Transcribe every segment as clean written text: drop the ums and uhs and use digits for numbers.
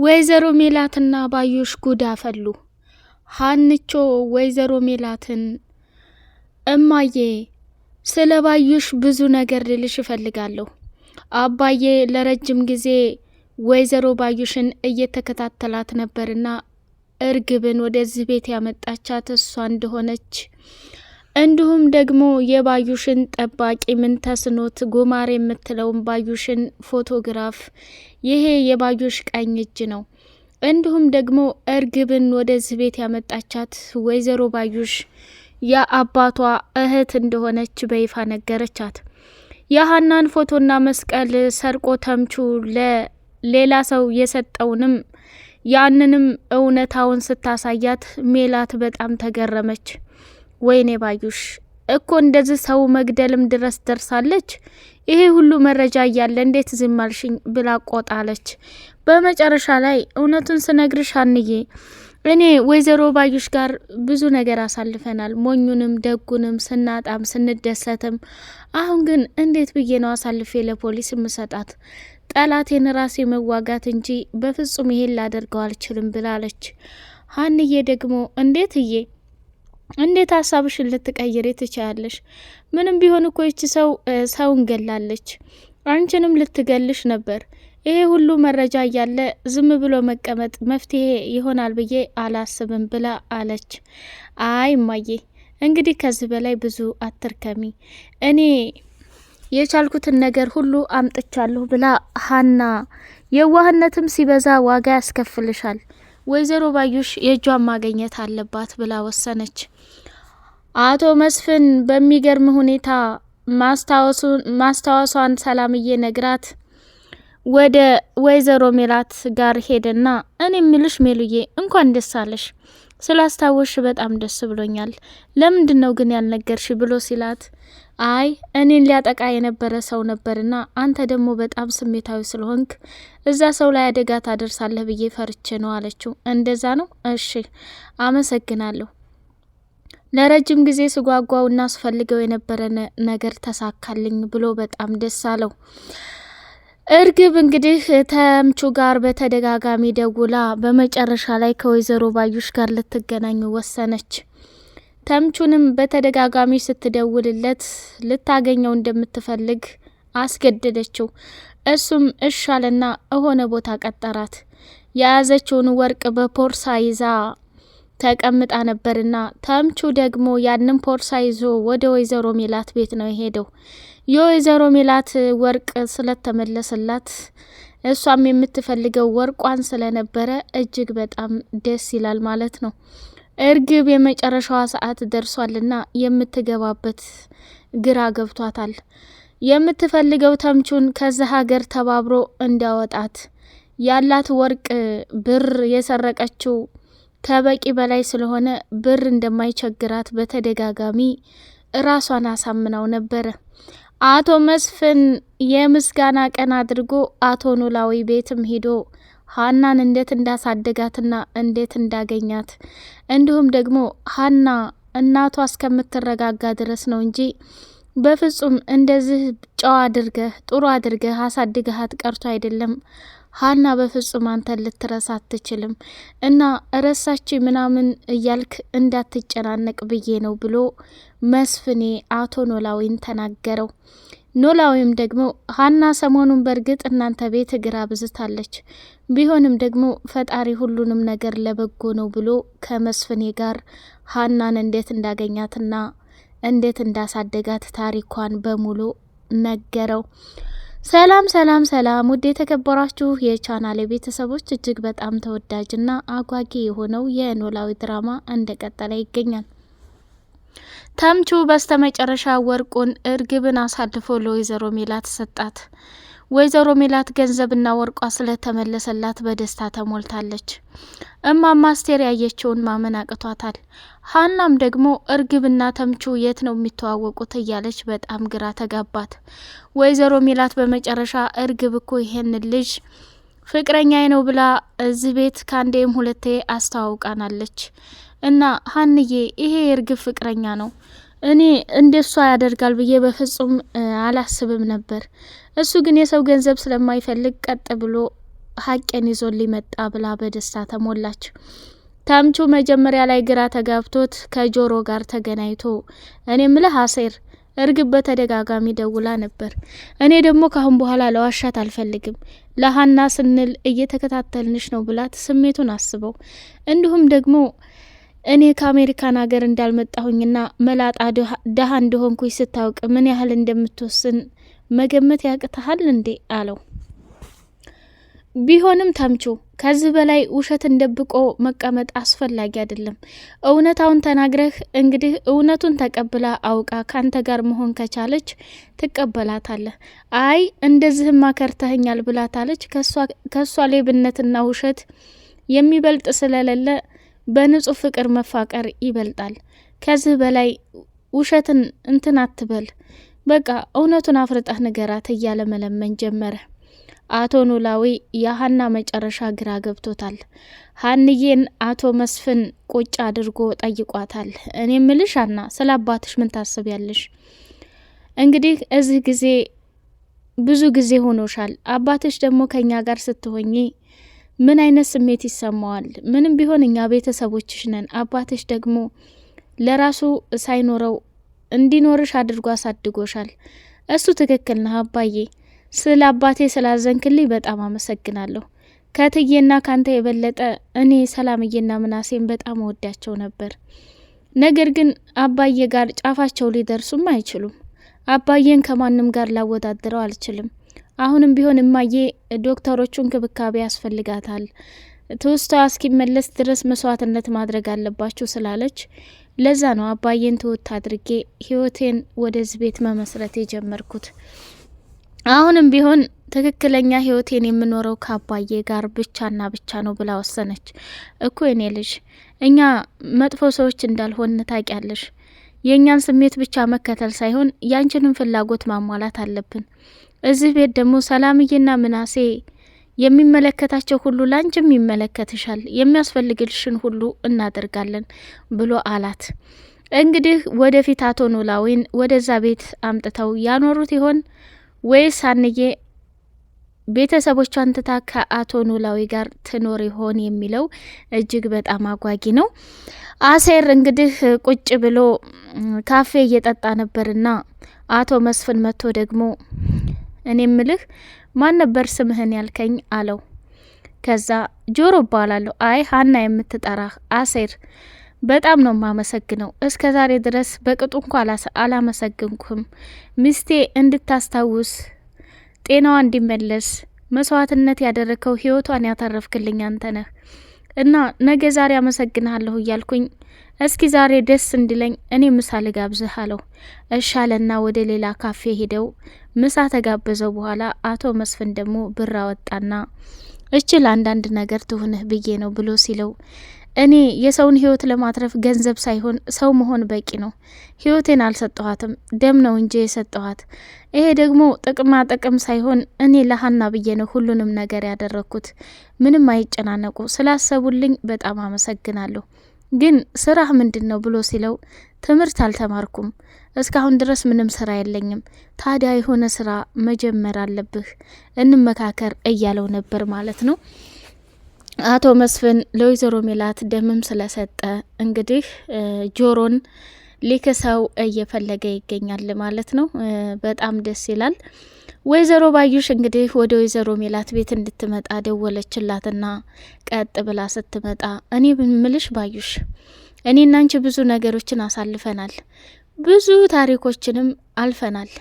ወይዘሮ ሜላትና ባዩሽ ጉድ አፈሉ። ሀንቾ ወይዘሮ ሜላትን እማዬ ስለ ባዩሽ ብዙ ነገር ልልሽ እፈልጋለሁ። አባዬ ለረጅም ጊዜ ወይዘሮ ባዩሽን እየተከታተላት ነበርና እርግብን ወደዚህ ቤት ያመጣቻት እሷ እንደሆነች እንዲሁም ደግሞ የባዩሽን ጠባቂ ምንተስኖት ጉማር የምትለውን ባዩሽን ፎቶግራፍ ይሄ የባዩሽ ቀኝ እጅ ነው። እንዲሁም ደግሞ እርግብን ወደዚህ ቤት ያመጣቻት ወይዘሮ ባዩሽ የአባቷ እህት እንደሆነች በይፋ ነገረቻት። የሀናን ፎቶና መስቀል ሰርቆ ተምቹ ለሌላ ሰው የሰጠውንም ያንንም እውነታውን ስታሳያት ሜላት በጣም ተገረመች። ወይኔ ባዩሽ እኮ እንደዚህ ሰው መግደልም ድረስ ደርሳለች። ይሄ ሁሉ መረጃ እያለ እንዴት ዝም አልሽኝ ብላ ቆጣለች። በመጨረሻ ላይ እውነቱን ስነግርሽ ሀንዬ እኔ ወይዘሮ ባዩሽ ጋር ብዙ ነገር አሳልፈናል። ሞኙንም ደጉንም ስናጣም ስንደሰትም። አሁን ግን እንዴት ብዬ ነው አሳልፌ ለፖሊስ ምሰጣት? ጠላቴን ራሴ መዋጋት እንጂ በፍጹም ይሄን ላደርገው አልችልም ብላለች። ሀንዬ ደግሞ እንዴት ሀሳብሽን ልትቀይሪ ትችያለሽ? ምንም ቢሆን እኮ ይቺ ሰውን ገላለች። አንቺንም ልትገልሽ ነበር። ይሄ ሁሉ መረጃ እያለ ዝም ብሎ መቀመጥ መፍትሄ ይሆናል ብዬ አላስብም ብላ አለች። አይ እማዬ እንግዲህ ከዚህ በላይ ብዙ አትርከሚ፣ እኔ የቻልኩትን ነገር ሁሉ አምጥቻለሁ ብላ ሀና የዋህነትም ሲበዛ ዋጋ ያስከፍልሻል፣ ወይዘሮ ባዩሽ የእጇን ማግኘት አለባት ብላ ወሰነች። አቶ መስፍን በሚገርም ሁኔታ ማስታወሷን ሰላምዬ ነግራት ወደ ወይዘሮ ሜላት ጋር ሄደና እኔ ምልሽ ሜሉዬ እንኳን ደስ አለሽ፣ ስላስታወሽ በጣም ደስ ብሎኛል። ለምንድነው ግን ያልነገርሽ ብሎ ሲላት አይ እኔን ሊያጠቃ የነበረ ሰው ነበርና አንተ ደግሞ በጣም ስሜታዊ ስለሆንክ እዛ ሰው ላይ አደጋ ታደርሳለህ ብዬ ፈርቼ ነው አለችው። እንደዛ ነው? እሺ አመሰግናለሁ። ለረጅም ጊዜ ስጓጓውና ስፈልገው የነበረ ነገር ተሳካልኝ ብሎ በጣም ደስ አለው። እርግብ እንግዲህ ተምቹ ጋር በተደጋጋሚ ደውላ በመጨረሻ ላይ ከወይዘሮ ባዩሽ ጋር ልትገናኙ ወሰነች። ተምቹንም በተደጋጋሚ ስትደውልለት ልታገኘው እንደምትፈልግ አስገደደችው። እሱም እሻለና እሆነ ቦታ ቀጠራት። የያዘችውን ወርቅ በፖርሳ ይዛ ተቀምጣ ነበርና ተምቹ ደግሞ ያንን ፖርሳ ይዞ ወደ ወይዘሮ ሜላት ቤት ነው የሄደው። የወይዘሮ ሜላት ወርቅ ስለተመለሰላት እሷም የምትፈልገው ወርቋን ስለነበረ እጅግ በጣም ደስ ይላል ማለት ነው። እርግብ የመጨረሻዋ ሰዓት ደርሷልና የምትገባበት ግራ ገብቷታል። የምትፈልገው ተምቹን ከዛ ሀገር ተባብሮ እንዲያወጣት፣ ያላት ወርቅ ብር የሰረቀችው ከበቂ በላይ ስለሆነ ብር እንደማይቸግራት በተደጋጋሚ ራሷን አሳምናው ነበረ። አቶ መስፍን የምስጋና ቀን አድርጎ አቶ ኖላዊ ቤትም ሄዶ ሀናን እንዴት እንዳሳደጋትና እንዴት እንዳገኛት እንዲሁም ደግሞ ሀና እናቷ እስከምትረጋጋ ድረስ ነው እንጂ በፍጹም እንደዚህ ጨዋ አድርገህ ጥሩ አድርገህ አሳድገሃት ቀርቶ አይደለም። ሀና በፍጹም አንተን ልትረሳ አትችልም እና ረሳች ምናምን እያልክ እንዳትጨናነቅ ብዬ ነው ብሎ መስፍኔ አቶ ኖላዊን ተናገረው። ኖላዊም ደግሞ ሀና ሰሞኑን በእርግጥ እናንተ ቤት እግር አብዝታለች፣ ቢሆንም ደግሞ ፈጣሪ ሁሉንም ነገር ለበጎ ነው ብሎ ከመስፍኔ ጋር ሀናን እንዴት እንዳገኛትና እንዴት እንዳሳደጋት ታሪኳን በሙሉ ነገረው። ሰላም ሰላም ሰላም! ውድ የተከበራችሁ የቻናሌ ቤተሰቦች እጅግ በጣም ተወዳጅና አጓጊ የሆነው የኖላዊ ድራማ እንደቀጠለ ይገኛል። ተምቹ በስተመጨረሻ ወርቁን እርግብን አሳልፎ ለወይዘሮ ሜላት ሰጣት። ወይዘሮ ሜላት ገንዘብና ወርቋ ስለተመለሰላት በደስታ ተሞልታለች። እማማ አስቴር ያየችውን ማመን አቅቷታል። ሀናም ደግሞ እርግብና ተምቹ የት ነው የሚተዋወቁት እያለች በጣም ግራ ተጋባት። ወይዘሮ ሜላት በመጨረሻ እርግብ እኮ ይሄን ልጅ ፍቅረኛዬ ነው ብላ እዚህ ቤት ካንዴም ሁለቴ አስተዋውቃናለች እና ሀንዬ ይሄ የእርግብ ፍቅረኛ ነው፣ እኔ እንደሷ ያደርጋል ብዬ በፍጹም አላስብም ነበር። እሱ ግን የሰው ገንዘብ ስለማይፈልግ ቀጥ ብሎ ሀቄን ይዞ ሊመጣ ብላ በደስታ ተሞላች። ተምቹ መጀመሪያ ላይ ግራ ተጋብቶት ከጆሮ ጋር ተገናኝቶ እኔ ምልህ አሴር እርግብ በተደጋጋሚ ደውላ ነበር። እኔ ደግሞ ካሁን በኋላ ለዋሻት አልፈልግም፣ ለሀና ስንል እየተከታተልንሽ ነው ብላት ስሜቱን አስበው፣ እንዲሁም ደግሞ እኔ ከአሜሪካን ሀገር እንዳልመጣሁኝና መላጣ ደሃ እንደሆንኩኝ ስታውቅ ምን ያህል እንደምትወስን መገመት ያቅተሃል እንዴ አለው። ቢሆንም ተምቹ ከዚህ በላይ ውሸትን ደብቆ መቀመጥ አስፈላጊ አይደለም። እውነታውን ተናግረህ እንግዲህ እውነቱን ተቀብላ አውቃ ካንተ ጋር መሆን ከቻለች ትቀበላታለህ። አይ እንደዚህማ ከርተኸኛል ብላታለች። ከሷ ሌብነትና ውሸት የሚበልጥ ስለሌለ በንጹህ ፍቅር መፋቀር ይበልጣል። ከዚህ በላይ ውሸትን እንትን አትበል፣ በቃ እውነቱን አፍርጠህ ንገራት እያለ መለመን ጀመረ። አቶ ኖላዊ የሀና መጨረሻ ግራ ገብቶታል። ሀንዬን አቶ መስፍን ቁጭ አድርጎ ጠይቋታል። እኔ ምልሽ ሀና ስለ አባትሽ ምን ታስቢያለሽ? እንግዲህ እዚህ ጊዜ ብዙ ጊዜ ሆኖሻል። አባትሽ ደግሞ ከኛ ጋር ስትሆኚ ምን አይነት ስሜት ይሰማዋል? ምንም ቢሆን እኛ ቤተሰቦችሽ ነን። አባትሽ ደግሞ ለራሱ ሳይኖረው እንዲኖርሽ አድርጎ አሳድጎሻል። እሱ ትክክል ነህ አባዬ። ስለ አባቴ ስላዘንክልኝ በጣም አመሰግናለሁ። ከትዬና ካንተ የበለጠ እኔ ሰላምዬና ምናሴን በጣም ወዳቸው ነበር። ነገር ግን አባዬ ጋር ጫፋቸው ሊደርሱም አይችሉም። አባዬን ከማንም ጋር ላወዳድረው አልችልም። አሁንም ቢሆን እማዬ ዶክተሮቹ እንክብካቤ ያስፈልጋታል፣ ትውስታዋ እስኪመለስ ድረስ መስዋዕትነት ማድረግ አለባችሁ ስላለች ለዛ ነው አባዬን ትውት አድርጌ ህይወቴን ወደዚህ ቤት መመስረት የጀመርኩት። አሁንም ቢሆን ትክክለኛ ህይወቴን የምኖረው ከአባዬ ጋር ብቻና ብቻ ነው ብላ ወሰነች። እኮ የኔ ልጅ እኛ መጥፎ ሰዎች እንዳልሆን ታውቂያለሽ። የእኛን ስሜት ብቻ መከተል ሳይሆን ያንቺንም ፍላጎት ማሟላት አለብን። እዚህ ቤት ደግሞ ሰላምዬና ምናሴ የሚመለከታቸው ሁሉ ላንቺም ይመለከትሻል፣ የሚያስፈልግልሽን ሁሉ እናደርጋለን ብሎ አላት። እንግዲህ ወደፊት አቶ ኖላዊን ወደዛ ቤት አምጥተው ያኖሩት ይሆን ወይስ ሀንዬ ቤተሰቦቿን ትታ ከአቶ ኖላዊ ጋር ትኖር ይሆን የሚለው እጅግ በጣም አጓጊ ነው። አሴር እንግዲህ ቁጭ ብሎ ካፌ እየጠጣ ነበርና አቶ መስፍን መጥቶ ደግሞ እኔ ምልህ ማን ነበር ስምህን ያልከኝ አለው። ከዛ ጆሮ እባላለሁ። አይ ሀና የምትጠራህ አሴር፣ በጣም ነው ማመሰግነው። እስከ ዛሬ ድረስ በቅጡ እንኳ አላመሰግንኩም። ሚስቴ እንድታስታውስ ጤናዋ እንዲመለስ መስዋዕትነት ያደረከው ህይወቷን ያተረፍክልኝ አንተ ነህ እና ነገ ዛሬ አመሰግንሃለሁ እያልኩኝ እስኪ ዛሬ ደስ እንዲለኝ እኔ ምሳ ልጋብዝህ አለው። እሻለና ወደ ሌላ ካፌ ሄደው ምሳ ተጋበዘው። በኋላ አቶ መስፍን ደግሞ ብር አወጣና እችል አንዳንድ ነገር ትሁንህ ብዬ ነው ብሎ ሲለው እኔ የሰውን ህይወት ለማትረፍ ገንዘብ ሳይሆን ሰው መሆን በቂ ነው። ህይወቴን አልሰጠኋትም፣ ደም ነው እንጂ የሰጠኋት። ይሄ ደግሞ ጥቅማ ጥቅም ሳይሆን እኔ ለሀና ብዬ ነው ሁሉንም ነገር ያደረግኩት። ምንም አይጨናነቁ፣ ስላሰቡልኝ በጣም አመሰግናለሁ። ግን ስራህ ምንድን ነው ብሎ ሲለው ትምህርት አልተማርኩም፣ እስካሁን ድረስ ምንም ስራ የለኝም። ታዲያ የሆነ ስራ መጀመር አለብህ፣ እንመካከር እያለው ነበር ማለት ነው። አቶ መስፍን ለወይዘሮ ሜላት ደምም ስለሰጠ እንግዲህ ጆሮን ሊክሰው እየፈለገ ይገኛል ማለት ነው። በጣም ደስ ይላል። ወይዘሮ ባዩሽ እንግዲህ ወደ ወይዘሮ ሜላት ቤት እንድትመጣ ደወለችላትና ቀጥ ብላ ስትመጣ እኔ ምልሽ ባዩሽ፣ እኔ እናንቺ ብዙ ነገሮችን አሳልፈናል፣ ብዙ ታሪኮችንም አልፈናል።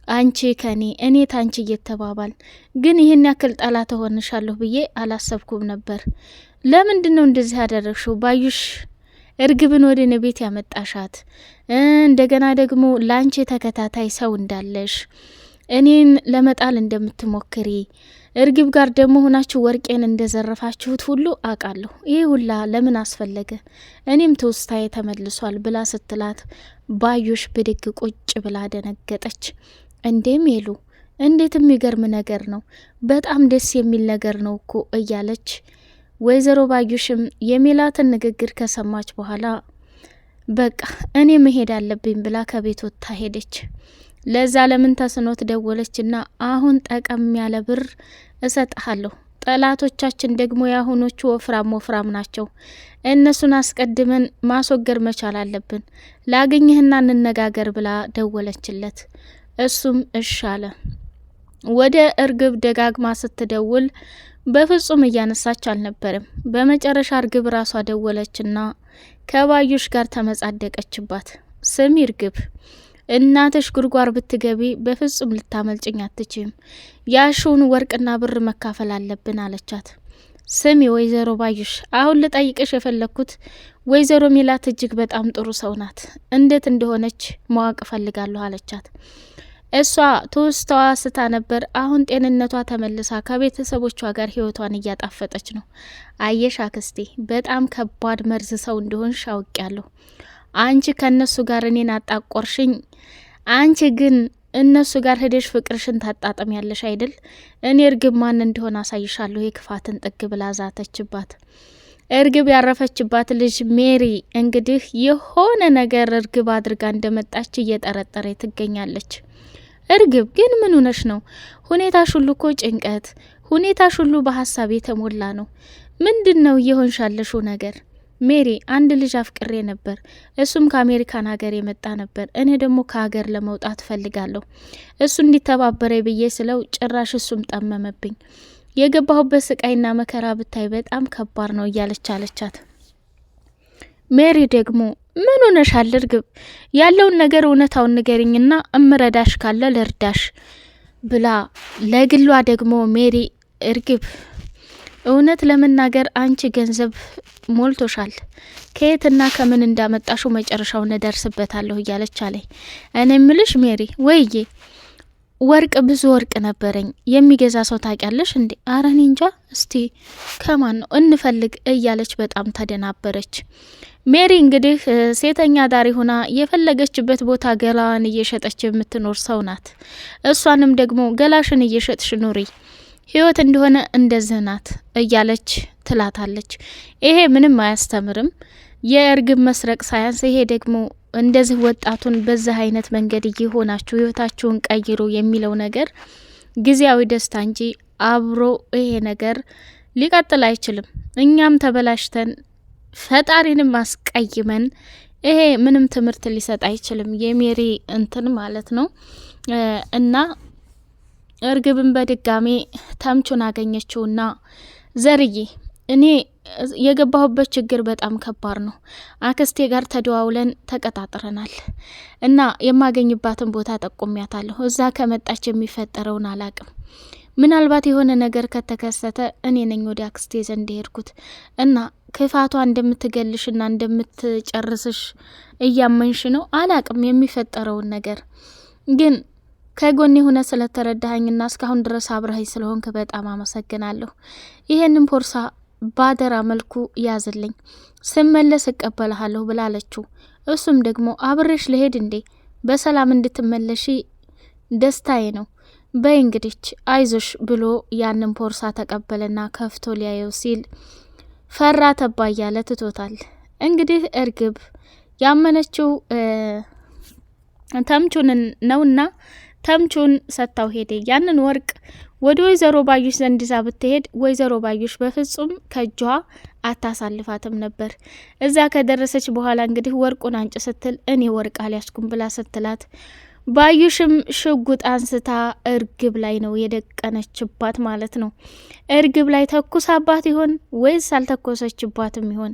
አንቺ ከኔ እኔ ታንቺ እየተባባል ግን ይህን ያክል ጠላት ሆንሻለሁ ብዬ አላሰብኩም ነበር። ለምንድን ነው እንደዚህ ያደረግሽው ባዩሽ? እርግብን ወደ እኔ ቤት ያመጣሻት እንደገና ደግሞ ላንቺ ተከታታይ ሰው እንዳለሽ እኔን ለመጣል እንደምትሞክሪ እርግብ ጋር ደግሞ ሆናችሁ ወርቄን እንደዘረፋችሁት ሁሉ አውቃለሁ። ይህ ሁላ ለምን አስፈለገ? እኔም ትውስታዬ ተመልሷል ብላ ስትላት ባዩሽ ብድግ ቁጭ ብላ ደነገጠች። እንዴ ሜሉ፣ እንዴት የሚገርም ነገር ነው፣ በጣም ደስ የሚል ነገር ነው እኮ እያለች ወይዘሮ ባዩሽም የሜላትን ንግግር ከሰማች በኋላ በቃ እኔ መሄድ አለብኝ ብላ ከቤት ወጥታ ሄደች። ለዛ ለምን ተስኖት ደወለችና አሁን ጠቀም ያለ ብር እሰጥሃለሁ ጠላቶቻችን ደግሞ ያሁኖቹ ወፍራም ናቸው። እነሱን አስቀድመን ማስወገድ መቻል አለብን። ላገኝህና እንነጋገር ብላ ደወለችለት። እሱም እሺ አለ። ወደ እርግብ ደጋግማ ስትደውል በፍጹም እያነሳች አልነበረም። በመጨረሻ እርግብ ራሷ ደወለችና ከባዩሽ ጋር ተመጻደቀችባት። ስሚ እርግብ፣ እናትሽ ጉድጓድ ብትገቢ በፍጹም ልታመልጭኝ አትችም። ያሽውን ወርቅና ብር መካፈል አለብን አለቻት። ስሚ ወይዘሮ ባዩሽ፣ አሁን ልጠይቅሽ የፈለግኩት ወይዘሮ ሜላት እጅግ በጣም ጥሩ ሰው ናት። እንዴት እንደሆነች ማወቅ እፈልጋለሁ አለቻት። እሷ ትውስታዋ ስታ ነበር። አሁን ጤንነቷ ተመልሳ ከቤተሰቦቿ ጋር ህይወቷን እያጣፈጠች ነው። አየሽ አክስቴ፣ በጣም ከባድ መርዝ ሰው እንደሆንሽ አውቄያለሁ። አንቺ ከነሱ ጋር እኔን አጣቆርሽኝ። አንቺ ግን እነሱ ጋር ሄደሽ ፍቅርሽን ታጣጥሚያለሽ አይደል? እኔ እርግብ ማን እንደሆነ አሳይሻለሁ የክፋትን ጥግ ብላ ዛተችባት። እርግብ ያረፈችባት ልጅ ሜሪ እንግዲህ የሆነ ነገር እርግብ አድርጋ እንደመጣች እየጠረጠረ ትገኛለች። እርግብ ግን ምን ሆነሽ ነው? ሁኔታሽ ሁሉ እኮ ጭንቀት፣ ሁኔታሽ ሁሉ በሀሳብ የተሞላ ነው። ምንድነው እየሆንሻለሽው ነገር? ሜሪ፣ አንድ ልጅ አፍቅሬ ነበር። እሱም ከአሜሪካን ሀገር የመጣ ነበር። እኔ ደግሞ ከሀገር ለመውጣት ፈልጋለሁ። እሱ እንዲተባበረ ብዬ ስለው ጭራሽ እሱም ጠመመብኝ። የገባሁበት ስቃይና መከራ ብታይ በጣም ከባድ ነው እያለች አለቻት። ሜሪ ደግሞ ምን ሆነሻል እርግብ? ያለውን ነገር እውነታውን ንገሪኝና እምረዳሽ ካለ ልርዳሽ ብላ ለግሏ ደግሞ ሜሪ እርግብ እውነት ለመናገር አንቺ ገንዘብ ሞልቶሻል፣ ከየትና ከምን እንዳመጣሹ መጨረሻው እንደርስበታለሁ እያለች አለኝ። እኔ ምልሽ ሜሪ፣ ወይዬ ወርቅ ብዙ ወርቅ ነበረኝ። የሚገዛ ሰው ታውቂያለሽ እንዴ? አረ እኔ እንጃ፣ እስቲ ከማን ነው እንፈልግ እያለች በጣም ተደናበረች። ሜሪ እንግዲህ ሴተኛ ዳሪ ሆና የፈለገችበት ቦታ ገላዋን እየሸጠች የምትኖር ሰው ናት። እሷንም ደግሞ ገላሽን እየሸጥሽ ኑሪ፣ ህይወት እንደሆነ እንደዚህ ናት እያለች ትላታለች። ይሄ ምንም አያስተምርም። የእርግብ መስረቅ ሳያንስ ይሄ ደግሞ እንደዚህ ወጣቱን በዚህ አይነት መንገድ እየሆናችሁ ህይወታችሁን ቀይሩ የሚለው ነገር ጊዜያዊ ደስታ እንጂ አብሮ ይሄ ነገር ሊቀጥል አይችልም። እኛም ተበላሽተን ፈጣሪንም አስቀይመን ይሄ ምንም ትምህርት ሊሰጥ አይችልም። የሜሪ እንትን ማለት ነው። እና እርግብን በድጋሜ ተምቹን አገኘችውና ዘርዬ፣ እኔ የገባሁበት ችግር በጣም ከባድ ነው። አክስቴ ጋር ተደዋውለን ተቀጣጥረናል እና የማገኝባትን ቦታ ጠቁሚያታለሁ። እዛ ከመጣች የሚፈጠረውን አላቅም። ምናልባት የሆነ ነገር ከተከሰተ እኔ ነኝ ወደ አክስቴ ዘንድ ሄድኩት እና ክፋቷ እንደምትገልሽና እንደምትጨርስሽ እያመንሽ ነው። አላቅም የሚፈጠረውን ነገር ግን ከጎን የሆነ ስለተረዳኸኝና እስካሁን ድረስ አብረኸኝ ስለሆንክ በጣም አመሰግናለሁ። ይሄንን ፖርሳ ባደራ መልኩ ያዝልኝ፣ ስመለስ እቀበልሃለሁ ብላለችው። እሱም ደግሞ አብሬሽ ልሄድ እንዴ? በሰላም እንድትመለሺ ደስታዬ ነው። በይ እንግዲህ አይዞሽ ብሎ ያንን ፖርሳ ተቀበለና ከፍቶ ሊያየው ሲል ፈራ ተባ እያለ ትቶታል። እንግዲህ እርግብ ያመነችው ተምቹን ነውና ተምቹን ሰጥታው ሄደ። ያንን ወርቅ ወደ ወይዘሮ ባዩሽ ዘንድ ይዛ ብትሄድ ወይዘሮ ባዩሽ በፍጹም ከጇ አታሳልፋትም ነበር። እዛ ከደረሰች በኋላ እንግዲህ ወርቁን አንጭ ስትል እኔ ወርቅ አልያዝኩም ብላ ስትላት ባዩሽም ሽጉጥ አንስታ እርግብ ላይ ነው የደቀነችባት ማለት ነው። እርግብ ላይ ተኩሳባት ይሆን ወይስ አልተኮሰችባትም ይሆን?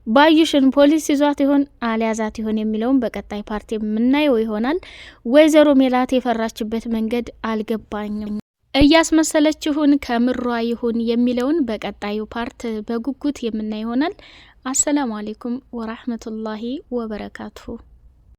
ባዩሽን ፖሊስ ይዟት ይሆን አልያዛት ይሆን የሚለውን በቀጣይ ፓርቲ የምናየው ይሆናል። ወይዘሮ ሜላት የፈራችበት መንገድ አልገባኝም። እያስመሰለች ይሁን ከምሯ ይሁን የሚለውን በቀጣዩ ፓርት በጉጉት የምናየው ይሆናል። አሰላሙ አለይኩም ወራህመቱላሂ ወበረካቱሁ።